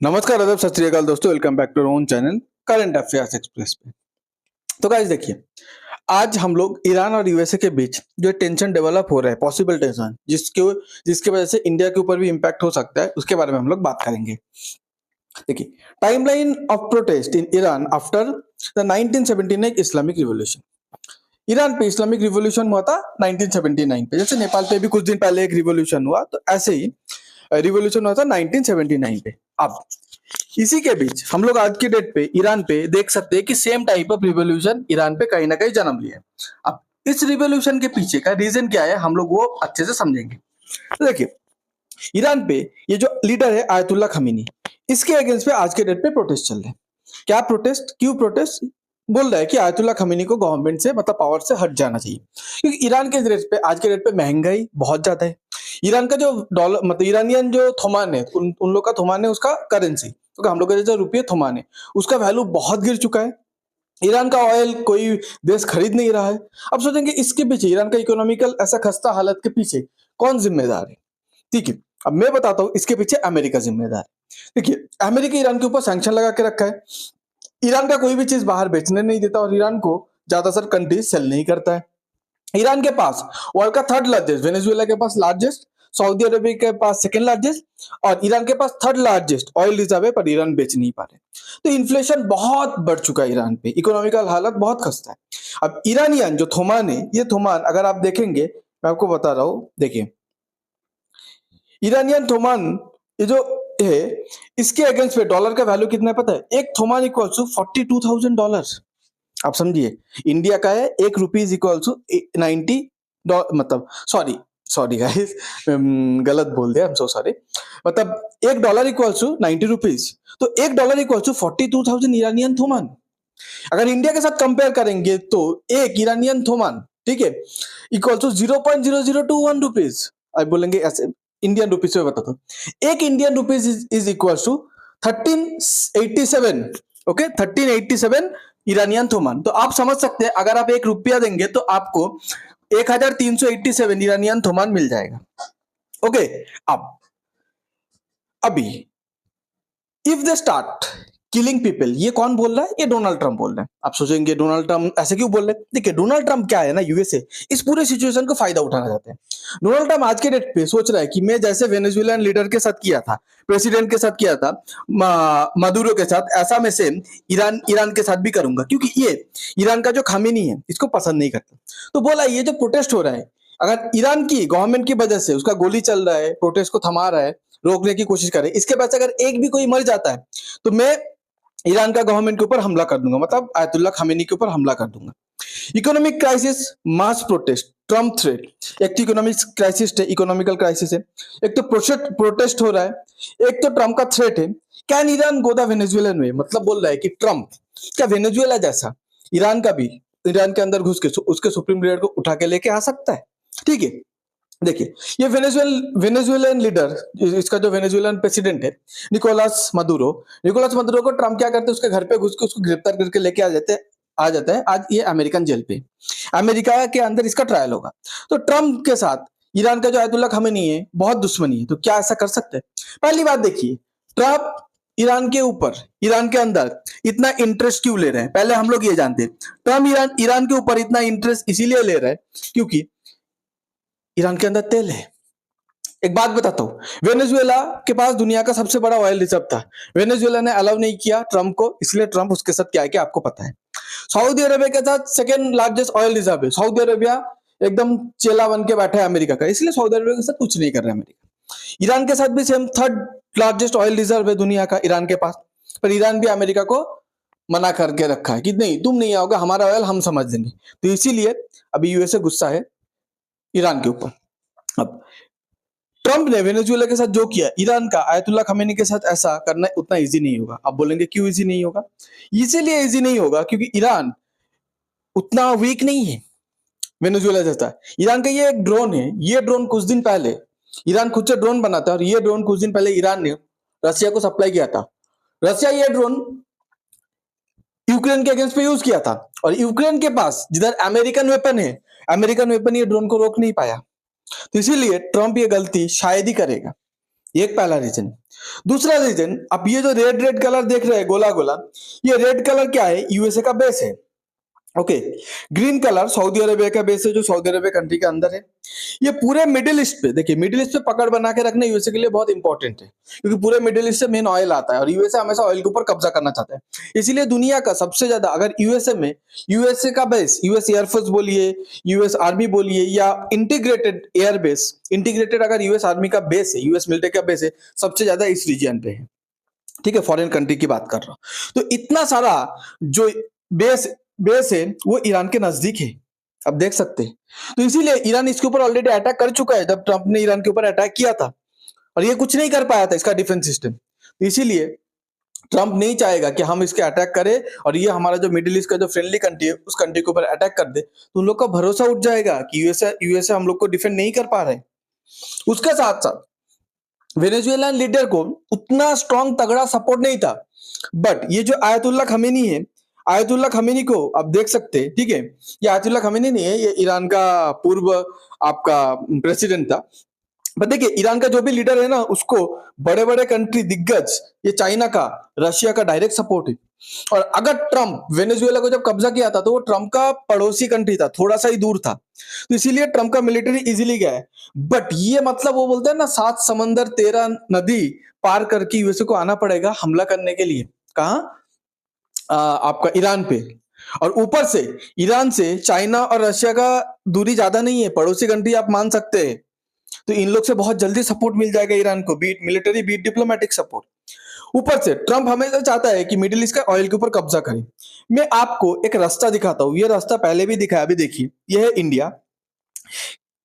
नमस्कार, आदाब, सत श्री अकाल दोस्तों। Welcome back to own channel current affairs express पे। तो गाइस देखिए, आज हम लोग ईरान और यूएसए के बीच जो टेंशन डेवलप हो रहा है, पॉसिबल टेंशन जिसकी वजह से इंडिया के ऊपर भी इम्पैक्ट हो सकता है, उसके बारे में हम लोग बात करेंगे। देखिए, timeline of protest in Iran after the 1979 Islamic revolution. Iran पे इस्लामिक रिवॉल्यूशन हुआ था 1979 पे। जैसे नेपाल पे भी कुछ दिन पहले एक रिवॉल्यूशन हुआ, तो ऐसे ही रिवॉल्यूशन हुआ था 1979 पे। अब इसी के बीच हम लोग आज की डेट पे ईरान पे देख सकते हैं कि same type of revolution Iran पे कहीं ना कहीं जन्म लिया है। अब इस रिवॉल्यूशन के पीछे का रीजन क्या है, हम लोग वो अच्छे से समझेंगे। तो देखिए, ईरान पे ये जो लीडर है आयतुल्ला खमीनी, इसके अगेंस्ट पे आज के डेट पे प्रोटेस्ट चल रहे हैं। क्या प्रोटेस्ट, क्यों प्रोटेस्ट? बोल रहा है कि आयतुल्ला खमीनी को गवर्नमेंट से, मतलब पावर से हट जाना चाहिए, क्योंकि ईरान के रेट पे, आज के डेट पे महंगाई बहुत ज्यादा है। ईरान का जो डॉलर, मतलब ईरानियन जो थोमान है, उन लोग का थोमान है, उसका करेंसी, क्योंकि हम लोग का जैसे रुपये थोमान है, उसका वैल्यू बहुत गिर चुका है। ईरान का ऑयल कोई देश खरीद नहीं रहा है। अब सोचेंगे इसके पीछे, ईरान का इकोनॉमिकल ऐसा खस्ता हालत के पीछे कौन जिम्मेदार है? ठीक है, अब मैं बताता हूं इसके पीछे अमेरिका जिम्मेदार है। देखिए, अमेरिका ईरान के ऊपर सैंक्शन लगा के रखा है। ईरान का कोई भी चीज बाहर बेचने नहीं देता, और ईरान को ज्यादातर कंट्री सेल नहीं करता है। ईरान के पास वर्ल्ड का थर्ड लार्जेस्ट, वेनेजुएला के पास लार्जेस्ट, सऊदी अरेबिया के पास सेकंड लार्जेस्ट, और ईरान के पास थर्ड लार्जेस्ट ऑयल रिजर्व है, पर ईरान बेच नहीं पा रहे। तो इन्फ्लेशन बहुत बढ़ चुका है ईरान पे, इकोनॉमिकल हालत बहुत खस्ता है। अब ईरानियन जो थोमान है, ये थोमान अगर आप देखेंगे, मैं आपको बता रहा हूं, देखिए ईरानियन थोमान ये जो है, इसके अगेंस्ट पे डॉलर का वैल्यू कितना है पता है? एक थोमान इक्वल टू $42,000। आप समझिए, इंडिया का है एक रुपीज इक्वल टू 90, मतलब सॉरी सॉरी गाइस, गलत बोल दिया, सो सॉरी। मतलब एक डॉलर इक्वल टू 90 रुपीज, तो एक डॉलर इक्वल टू 42,000 ईरानियन थोमान। अगर इंडिया के साथ कंपेयर करेंगे तो एक ईरानियन थोमान, ठीक है, इक्वल टू 0.0021 रुपीज। अब बोलेंगे ऐसे इंडियन रुपीज में बताता हूं, एक Indian rupees is equal to 1387। Okay, 1387 Iranian थोमान। तो आप समझ सकते हैं, अगर आप 1 रुपया देंगे तो आपको 1387 ईरानियन थोमान मिल जाएगा। ओके, अब अभी if they start killing people, ये कौन बोल रहा है? ये डोनाल्ड ट्रंप बोल रहे हैं। आप सोचेंगे डोनाल्ड ट्रंप ऐसे क्यों बोल रहे हैं? देखिए, डोनाल्ड ट्रंप क्या है ना, यूएसए इस पूरे सिचुएशन को फायदा उठाना चाहते हैं। डोनाल्ड ट्रंप आज के डेट पे सोच रहा है कि मैं जैसे वेनेजुएलन लीडर के साथ किया था, प्रेसिडेंट के साथ किया था, मदुरो के साथ, ऐसा मैं सेम ईरान के साथ भी करूंगा, क्योंकि ये ईरान का जो खामिनी है, इसको पसंद नहीं करता। तो बोला ये जो प्रोटेस्ट हो रहा है, अगर ईरान की गवर्नमेंट की वजह से उसका गोली चल रहा है, प्रोटेस्ट को थमा रहा है, रोकने की कोशिश कर रहे हैं, इसके बाद अगर एक भी कोई मर जाता है तो मैं ईरान का गवर्नमेंट के ऊपर हमला कर दूंगा, मतलब आयतुल्ला खामेनी के ऊपर हमला कर दूंगा। इकोनॉमिक क्राइसिस, मास प्रोटेस्ट, ट्रम्प थ्रेट। एक तो इकोनॉमिक क्राइसिस है, इकोनॉमिकल क्राइसिस है, एक तो प्रोटेस्ट हो रहा है, एक तो ट्रम्प का थ्रेट है। Can Iran go the Venezuelan way? मतलब बोल रहा है कि ट्रम्प क्या वेनेजुएला जैसा ईरान का भी, ईरान के अंदर घुस के उसके सुप्रीम लीडर को उठा के लेके आ सकता है? ठीक है, देखिए ये वेनेजुएलन लीडर, इसका जो वेनेजुएलन प्रेसिडेंट है निकोलस मदुरो को ट्रम्प क्या करते हैं, उसके घर पे घुस के उसको गिरफ्तार करके लेके आ जाते हैं। आज ये अमेरिकन जेल पे, अमेरिका के अंदर इसका ट्रायल होगा। तो ट्रम्प के साथ ईरान का जो आयतुल्ला खमेनी है, बहुत दुश्मनी है। तो क्या ऐसा कर सकते हैं? पहली बात देखिए, ट्रम्प ईरान के ऊपर, ईरान के अंदर इतना इंटरेस्ट क्यों ले रहे हैं? पहले हम लोग ये जानते हैं, ट्रम्प ईरान के ऊपर इतना इंटरेस्ट इसीलिए ले रहा है क्योंकि ईरान के अंदर तेल है। एक बात बताता हूं, वेनेजुएला के पास दुनिया का सबसे बड़ा ऑयल रिजर्व था, वेनेजुएला ने अलाउ नहीं किया ट्रम्प को, इसलिए ट्रम्प उसके साथ क्या है कि आपको पता है। सऊदी अरेबिया के साथ सेकेंड लार्जेस्ट ऑयल रिजर्व है, सऊदी अरेबिया एकदम चेला बन के बैठा है अमेरिका का, इसलिए सऊदी अरेबिया के साथ कुछ नहीं कर रहा है अमेरिका। ईरान के साथ भी same third largest oil reserve है दुनिया का ईरान के पास, पर ईरान भी अमेरिका को मना करके रखा है कि नहीं, तुम नहीं आओगे, हमारा ऑयल हम समझ लेंगे। तो इसीलिए अभी यूएसए गुस्सा है ईरान के ऊपर। अब ट्रंप ने वेनेजुएला के साथ जो किया, ईरान का आयतुल्ला खमेनी के साथ ऐसा करना उतना इजी नहीं होगा। आप बोलेंगे क्यों इजी नहीं होगा? इसीलिए इजी नहीं होगा क्योंकि ईरान उतना वीक नहीं है वेनेजुएला जैसा। ईरान का ये एक ड्रोन है, ये ड्रोन कुछ दिन पहले, ईरान खुद से ड्रोन बनाता है, और ये ड्रोन कुछ दिन पहले ईरान ने रशिया को सप्लाई किया था। रशिया ये ड्रोन यूक्रेन के अगेंस्ट पे यूज किया था, और यूक्रेन के पास जिधर अमेरिकन वेपन है, अमेरिकन वेपन ये ड्रोन को रोक नहीं पाया। तो इसीलिए ट्रंप ये गलती शायद ही करेगा, ये एक पहला रीजन। दूसरा रीजन, अब ये जो रेड रेड कलर देख रहे हैं गोला गोला, ये रेड कलर क्या है? यूएसए का बेस है। Okay, green colour Saudi Arabia का बेस है, जो सऊदी अरेबिया कंट्री के अंदर है। ये पूरे मिडिल ईस्ट पे, देखिए मिडिल ईस्ट पे पकड़ बना के रखना यूएसए के लिए बहुत इंपॉर्टेंट है, क्योंकि पूरे मिडिल ईस्ट से मेन ऑयल आता है और यूएसए हमेशा ऑयल के ऊपर कब्जा करना चाहता है। इसीलिए दुनिया का सबसे ज्यादा, अगर यूएसए में, यूएसए का बेस, यूएस एयरफोर्स बोलिए, यूएस आर्मी बोलिए, या इंटीग्रेटेड एयर बेस, इंटीग्रेटेड अगर यूएस आर्मी का बेस है, यूएस मिलिट्री का बेस है, सबसे ज्यादा इस रीजन पे है। ठीक है, फॉरेन कंट्री की बात कर रहा हूं। तो इतना सारा जो बेस बेस है वो ईरान के नजदीक है, अब देख सकते हैं। तो इसीलिए ईरान इसके ऊपर ऑलरेडी अटैक कर चुका है, जब ट्रंप ने ईरान के ऊपर अटैक किया था, और ये कुछ नहीं कर पाया था इसका डिफेंस सिस्टम। तो इसीलिए ट्रंप नहीं चाहेगा कि हम इसके अटैक करें और ये हमारा जो मिडिल ईस्ट का जो फ्रेंडली कंट्री है उस कंट्री के ऊपर अटैक कर दे, तो उन लोग का भरोसा उठ जाएगा कि यूएसए हम लोग को डिफेंड नहीं कर पा रहे। उसके साथ साथ वेनेजुएलन लीडर को उतना स्ट्रांग तगड़ा सपोर्ट नहीं था, बट ये जो आयतुल्ला खमेनी है, आयतुल्ला खमेनी को आप देख सकते हैं। ठीक है, ये आयतुल्ला खमेनी नहीं है, ये ईरान का पूर्व आपका प्रेसिडेंट था। पर देखिए ईरान का जो भी लीडर है ना, उसको बड़े बड़े कंट्री दिग्गज, ये चाइना का, रशिया का डायरेक्ट सपोर्ट है। और अगर ट्रंप वेनेजुएला को जब कब्जा किया था तो वो ट्रंप का पड़ोसी कंट्री था, थोड़ा सा ही दूर था, तो इसीलिए ट्रंप का मिलिट्री इजीली गया है। बट ये मतलब वो बोलते हैं ना, 7 समंदर 13 नदी पार करके यूएसए को आना पड़ेगा हमला करने के लिए। कहां? आपका ईरान पे। और ऊपर से ईरान से चाइना और रशिया का दूरी ज्यादा नहीं है, पड़ोसी कंट्री आप मान सकते हैं। तो इन लोग से बहुत जल्दी सपोर्ट मिल जाएगा ईरान को, be it military be it diplomatic support. ऊपर से ट्रंप हमेशा चाहता है कि मिडिल ईस्ट का ऑयल के ऊपर कब्जा करे। मैं आपको एक रास्ता दिखाता हूं, ये रास्ता पहले भी दिखाया, अभी देखिए, ये है इंडिया।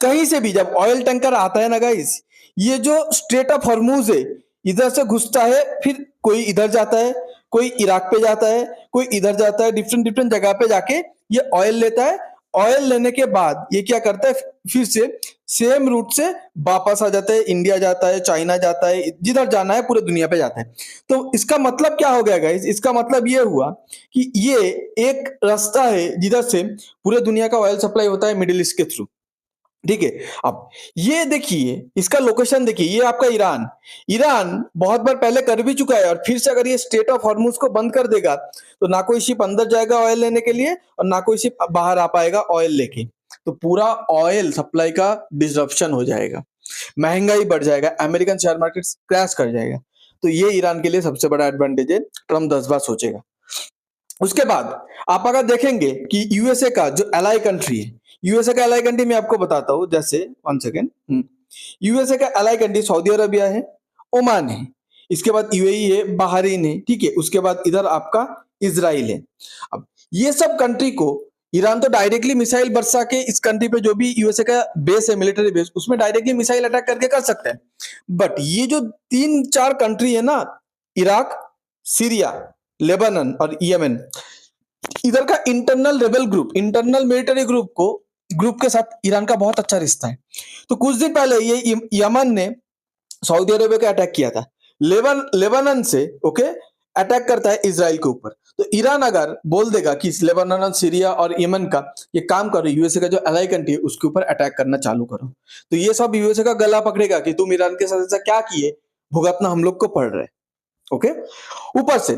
कहीं से भी जब ऑयल टैंकर आता है ना गाइस, ये जो स्ट्रेट ऑफ हॉर्मूज है, इधर से घुसता है, फिर कोई इधर जाता है, कोई इराक पे जाता है, कोई इधर जाता है, डिफरेंट डिफरेंट जगह पे जाके ये ऑयल लेता है। ऑयल लेने के बाद ये क्या करता है, फिर से सेम रूट से वापस आ जाता है, इंडिया जाता है, चाइना जाता है, जिधर जाना है पूरे दुनिया पे जाता है। तो इसका मतलब क्या हो गया गाइस? इसका मतलब ये हुआ कि ये एक रास्ता है जिधर से पूरे दुनिया का ऑयल सप्लाई होता है मिडिल ईस्ट के थ्रू। ठीक है, अब ये देखिए, इसका लोकेशन देखिए, ये आपका ईरान। ईरान बहुत बार पहले कर भी चुका है, और फिर से अगर ये स्ट्रेट ऑफ हॉर्मुज को बंद कर देगा तो ना कोई शिप अंदर जाएगा ऑयल लेने के लिए, और ना कोई शिप बाहर आ पाएगा ऑयल लेके। तो पूरा ऑयल सप्लाई का डिसरप्शन हो जाएगा, महंगाई बढ़ जाएगा, अमेरिकन शेयर मार्केट क्रैश कर जाएगा। तो ये ईरान के लिए सबसे बड़ा एडवांटेज है, ट्रम्प 10 बार सोचेगा। उसके बाद आप अगर देखेंगे कि यूएसए का जो एलाई कंट्री है, यूएसए का एलाई कंट्री मैं आपको बताता हूं, जैसे 1 सेकेंड, यूएसए का एलाई कंट्री सऊदी अरेबिया है, ओमान है, इसके बाद यूएई है, बहरीन है, ठीक है, उसके बाद इधर आपका इजराइल है। अब ये सब कंट्री को ईरान तो डायरेक्टली मिसाइल बरसा के इस कंट्री पे जो भी यूएसए का बेस है, मिलिट्री बेस, उसमें डायरेक्टली मिसाइल अटैक करके कर सकते हैं। बट ये जो 3-4 कंट्री है ना, इराक, सीरिया, लेबनान और यमन, इधर का internal rebel group, internal military group के साथ ईरान का बहुत अच्छा रिश्ता है। तो कुछ दिन पहले ये यमन ने सऊदी अरेबिया का अटैक किया था, लेबनान से ओके अटैक करता है इजराइल के ऊपर। तो ईरान अगर बोल देगा कि लेबनान, सीरिया और यमन का ये काम करो, यूएसए का जो एलाई कंट्री है उसके ऊपर अटैक करना चालू करो, तो ये सब यूएसए का गला पकड़ेगा कि तुम ईरान के साथ ऐसा क्या किए, भुगतना हम लोग को पड़ रहा है। ओके, ऊपर से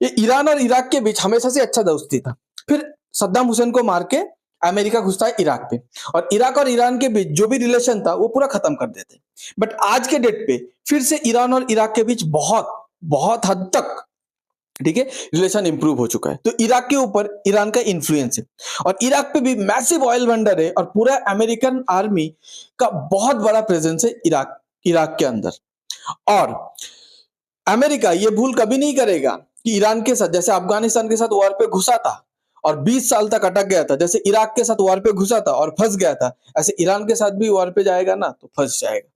ये ईरान और इराक के बीच हमेशा से अच्छा दोस्ती था। फिर सद्दाम हुसैन को मार के अमेरिका घुसता है इराक पे, और इराक और ईरान के बीच जो भी रिलेशन था वो पूरा खत्म कर देते। बट आज के डेट पे फिर से ईरान और इराक के बीच बहुत बहुत हद तक, ठीक है, रिलेशन इंप्रूव हो चुका है। तो इराक के ऊपर ईरान का इन्फ्लुएंस है, और इराक पे भी मैसिव ऑयल वेंडर है, और पूरा अमेरिकन आर्मी का बहुत बड़ा प्रेजेंस है इराक के अंदर। और अमेरिका ये भूल कभी नहीं करेगा कि ईरान के साथ, जैसे अफगानिस्तान के साथ वॉर पे घुसा था और 20 साल तक अटक गया था, जैसे इराक के साथ वॉर पे घुसा था और फंस गया था, ऐसे ईरान के साथ भी वॉर पे जाएगा ना तो फंस जाएगा।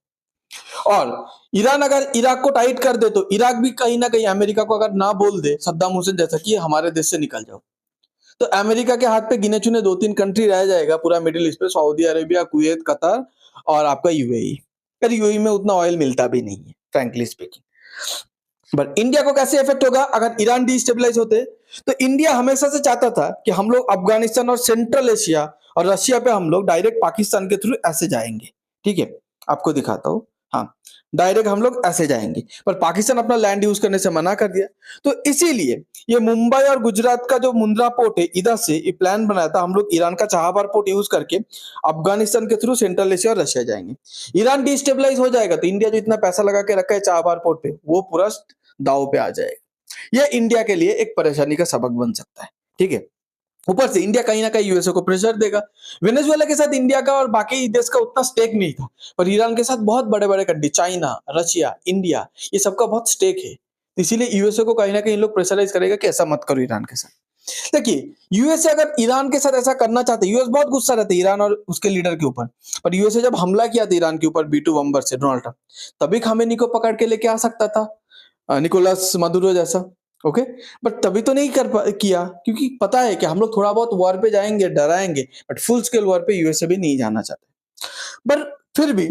और ईरान अगर इराक को टाइट कर दे तो इराक भी कहीं ना कहीं अमेरिका को अगर ना बोल दे सद्दाम हुसैन जैसा कि हमारे देश से निकल जाओ, तो अमेरिका के हाथ पे गिने चुने 2-3 कंट्री रह जाएगा पूरा मिडिल ईस्ट पे, सऊदी अरेबिया, कुवैत, कतर और आपका यूएई। पर यूएई में उतना ऑयल मिलता भी नहीं है फ्रैंकली स्पीकिंग। बट इंडिया को कैसे इफेक्ट होगा अगर ईरान डिस्टेबलाइज होते? तो इंडिया हमेशा से चाहता था कि हम लोग अफगानिस्तान और सेंट्रल एशिया और रशिया पे हम लोग डायरेक्ट पाकिस्तान के थ्रू ऐसे जाएंगे। ठीक है, आपको दिखाता हूं, हाँ, डायरेक्ट हम लोग ऐसे जाएंगे, पर पाकिस्तान अपना लैंड यूज करने से मना कर दिया। तो इसीलिए ये मुंबई और गुजरात का जो मुंद्रा पोर्ट है, इधर से ये प्लान बनाया था हम लोग ईरान का चाबहार पोर्ट यूज करके अफगानिस्तान के थ्रू सेंट्रल एशिया और रशिया जाएंगे। ईरान डिस्टेबलाइज हो जाएगा तो इंडिया जो इतना पैसा लगा के रखा है चाबहार पोर्ट पे, वो पूरा दाव पे आ जाएगा। ये इंडिया के लिए एक परेशानी का सबक बन सकता है, ठीक है। ऊपर से इंडिया कहीं ना कहीं यूएसए को प्रेशर देगा। वेनेजुएला के साथ इंडिया का और बाकी देश का उतना स्टेक नहीं था, पर ईरान के साथ बहुत बड़े बड़े कंट्री, चाइना, रशिया, इंडिया, ये सबका बहुत स्टेक है। इसीलिए यूएसए को कहीं ना कहीं लोग प्रेशराइज करेगा कि ऐसा मत करो ईरान के साथ। देखिए, यूएसए अगर ईरान के साथ ऐसा करना चाहते, यूएस बहुत गुस्सा रहता है ईरान और उसके लीडर के ऊपर, पर यूएसए जब हमला किया था ईरान के ऊपर B-2 बम्बर से डोनाल्ड ट्रंप, तभी खामेनी को पकड़ के लेके आ सकता था, निकोलस मदुरो जैसा। ओके, बट तभी तो नहीं किया, क्योंकि पता है कि हम लोग थोड़ा बहुत वॉर पे जाएंगे, डराएंगे, बट फुल स्केल वॉर पे यूएसए भी नहीं जाना चाहते। पर फिर भी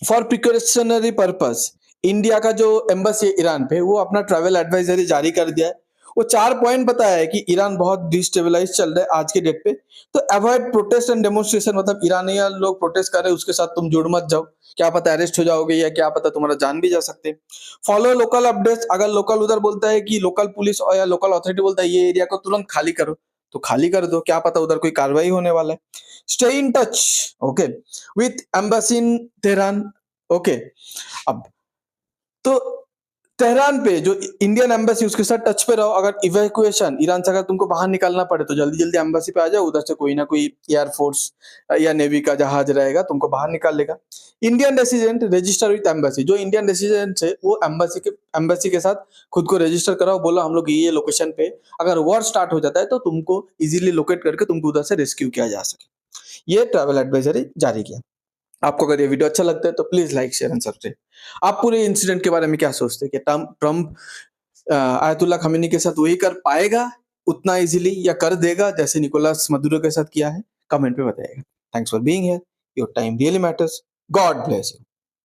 फॉर प्रिकॉशनरी पर्पस इंडिया का जो एम्बेसी है ईरान पे, वो अपना ट्रैवल एडवाइजरी जारी कर दिया है। वो 4 पॉइंट बताया है कि ईरान बहुत डिस्टेबलाइज चल रहा है आज के डेट पे, तो अवॉइड प्रोटेस्ट एंड डेमोन्स्ट्रेशन, मतलब ईरानियन लोग प्रोटेस्ट कर रहे हैं उसके साथ तुम जुड़ मत जाओ, क्या पता अरेस्ट हो जाओगे या क्या पता तुम्हारा जान भी जा सकते। फॉलो लोकल अपडेट्स, अगर लोकल उधर बोलता है कि लोकल पुलिस या लोकल अथॉरिटी बोलता है ये एरिया को तुरंत खाली करो, तो खाली कर दो, क्या पता उधर कोई कार्रवाई होने वाला है। Stay in touch, okay, with embassy in Tehran. Okay, अब तो तेहरान पे जो इंडियन एम्बेसी उसके साथ टच पे रहो। अगर इवैक्यूएशन ईरान से अगर तुमको बाहर निकालना पड़े तो जल्दी जल्दी एम्बेसी पे आ जाओ, उधर से कोई ना कोई एयरफोर्स या नेवी का जहाज रहेगा, तुमको बाहर निकाल लेगा। Indian resident register with embassy, जो इंडियन रेसिडेंट है वो एम्बेसी के साथ खुद को रजिस्टर कराओ, बोलो हम लोग ये लोकेशन पे, अगर वॉर स्टार्ट हो जाता है तो तुमको इजीली लोकेट करके तुमको उधर से रेस्क्यू किया जा सके। ये ट्रैवल एडवाइजरी जारी किया। आपको अगर ये वीडियो अच्छा लगता है तो please like, share and subscribe. आप पूरे इंसिडेंट के बारे में क्या सोचते हैं कि ट्रम्प आयतुल्ला खमेनी के साथ वही कर पाएगा उतना इजीली, या कर देगा जैसे निकोलस मदुरो के साथ किया है? कमेंट पे बताइएगा। Thanks for being here, your time really matters. God bless you.